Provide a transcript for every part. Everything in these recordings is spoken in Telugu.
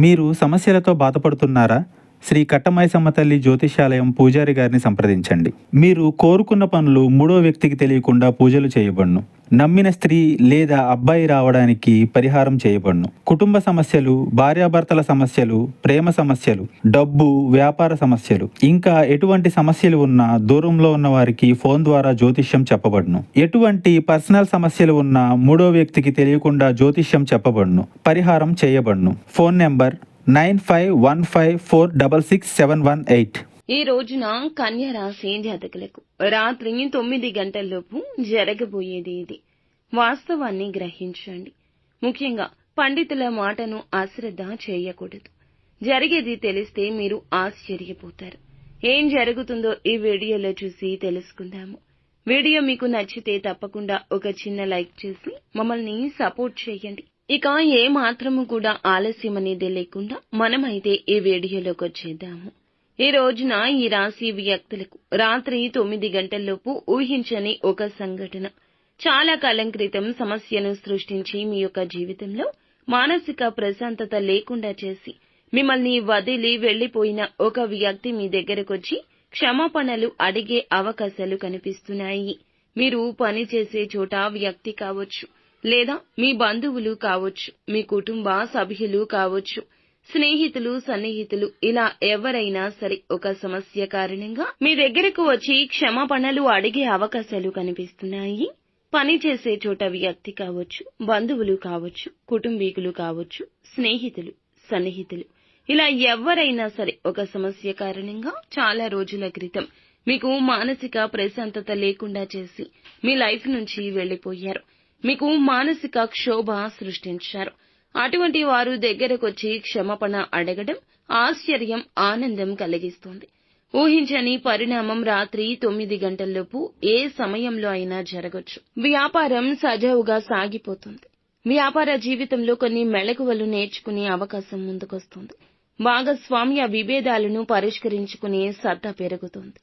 మీరు సమస్యలతో బాధపడుతున్నారా? శ్రీ కట్టమైసమ్మ తల్లి జ్యోతిష్యాలయం పూజారి గారిని సంప్రదించండి. మీరు కోరుకున్న పనులు మూడో వ్యక్తికి తెలియకుండా పూజలు చేయబడును. నమ్మిన స్త్రీ లేదా అబ్బాయి రావడానికి పరిహారం చేయబడును. కుటుంబ సమస్యలు, భార్యాభర్తల సమస్యలు, ప్రేమ సమస్యలు, డబ్బు, వ్యాపార సమస్యలు, ఇంకా ఎటువంటి సమస్యలు ఉన్నా దూరంలో ఉన్న వారికి ఫోన్ ద్వారా జ్యోతిష్యం చెప్పబడును. ఎటువంటి పర్సనల్ సమస్యలు ఉన్నా మూడో వ్యక్తికి తెలియకుండా జ్యోతిష్యం చెప్పబడును, పరిహారం చేయబడును. Phone number 9515466718. ఈ రోజున కన్య రాశి జాతకులకు రాత్రి 9 గంటల్లోపు జరగబోయేది ఇది. వాస్తవాన్ని గ్రహించండి. ముఖ్యంగా పండితుల మాటను అశ్రద్ధ చేయకూడదు. జరిగేది తెలిస్తే మీరు ఆశ్చర్యపోతారు. ఏం జరుగుతుందో ఈ వీడియోలో చూసి తెలుసుకుందాము. వీడియో మీకు నచ్చితే తప్పకుండా ఒక చిన్న లైక్ చేసి మమ్మల్ని సపోర్ట్ చేయండి. ఇక ఏ మాత్రము కూడా ఆలస్యం అనేది లేకుండా మనమైతే ఈ వీడియోలోకి వచ్చేద్దాము. ఈ రోజున ఈ రాశి వ్యక్తులకు రాత్రి 9 గంటల్లోపు ఊహించని ఒక సంఘటన చాలా కాలం క్రితం సమస్యను సృష్టించి మీ యొక్క జీవితంలో మానసిక ప్రశాంతత లేకుండా చేసి మిమ్మల్ని వదిలి వెళ్లిపోయిన ఒక వ్యక్తి మీ దగ్గరకొచ్చి క్షమాపణలు అడిగే అవకాశాలు కనిపిస్తున్నాయి. మీరు పనిచేసే చోట వ్యక్తి కావచ్చు, లేదా మీ బంధువులు కావచ్చు, మీ కుటుంబ సభ్యులు కావచ్చు, స్నేహితులు, సన్నిహితులు, ఇలా ఎవరైనా సరే ఒక సమస్య కారణంగా మీ దగ్గరకు వచ్చి క్షమాపణలు అడిగే అవకాశాలు కనిపిస్తున్నాయి. పనిచేసే చోట వ్యక్తి కావచ్చు, బంధువులు కావచ్చు, కుటుంబీకులు కావచ్చు, స్నేహితులు, సన్నిహితులు, ఇలా ఎవరైనా సరే ఒక సమస్య కారణంగా చాలా రోజుల క్రితం మీకు మానసిక ప్రశాంతత లేకుండా చేసి మీ లైఫ్ నుంచి వెళ్లిపోయారు. మీకు మానసిక క్షోభ సృష్టించారు. అటువంటి వారు దగ్గరకొచ్చి క్షమాపణ అడగడం ఆశ్చర్యం, ఆనందం కలిగిస్తుంది. ఊహించని పరిణామం రాత్రి 9 గంటల్లోపు ఏ సమయంలో అయినా జరగొచ్చు. వ్యాపారం సజావుగా సాగిపోతుంది. వ్యాపార జీవితంలో కొన్ని మెళకువలు నేర్చుకునే అవకాశం ముందుకొస్తుంది. భాగస్వామ్య విభేదాలను పరిష్కరించుకునే సత్తా పెరుగుతుంది.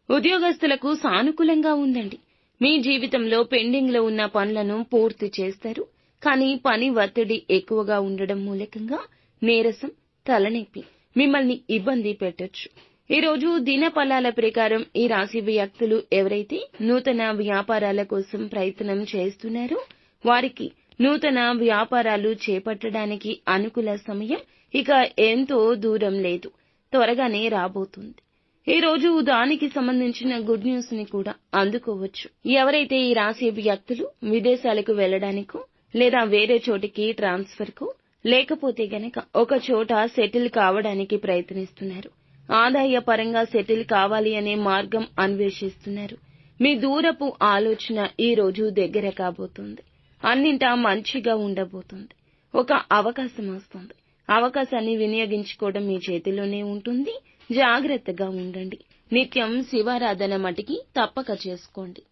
ఉద్యోగస్తులకు సానుకూలంగా ఉందండి. మీ జీవితంలో పెండింగ్ లో ఉన్న పనులను పూర్తి చేస్తారు. కానీ పని ఒత్తిడి ఎక్కువగా ఉండడం మూలకంగా నీరసం, తలనొప్పి మిమ్మల్ని ఇబ్బంది పెట్టొచ్చు. ఈ రోజు దినఫలాల ప్రకారం ఈ రాశి వ్యక్తులు ఎవరైతే నూతన వ్యాపారాల కోసం ప్రయత్నం చేస్తున్నారో వారికి నూతన వ్యాపారాలు చేపట్టడానికి అనుకూల సమయం ఇక ఎంతో దూరం లేదు, త్వరగానే రాబోతుంది. ఈ రోజు దానికి సంబంధించిన గుడ్ న్యూస్ ని కూడా అందుకోవచ్చు. ఎవరైతే ఈ రాశి వ్యక్తులు విదేశాలకు వెళ్లడానికో లేదా వేరే చోటికి ట్రాన్స్ఫర్ కు లేకపోతే గనక ఒక చోట సెటిల్ కావడానికి ప్రయత్నిస్తున్నారు, ఆదాయ పరంగా సెటిల్ కావాలి అనే మార్గం అన్వేషిస్తున్నారు, మీ దూరపు ఆలోచన ఈ రోజు దగ్గర కాబోతుంది. అన్నింటా మంచిగా ఉండబోతుంది. ఒక అవకాశం వస్తుంది. అవకాశాన్ని వినియోగించుకోవడం మీ చేతిలోనే ఉంటుంది. జాగ్రత్తగా ఉండండి. నిత్యం శివారాధన మటికి తప్పక చేసుకోండి.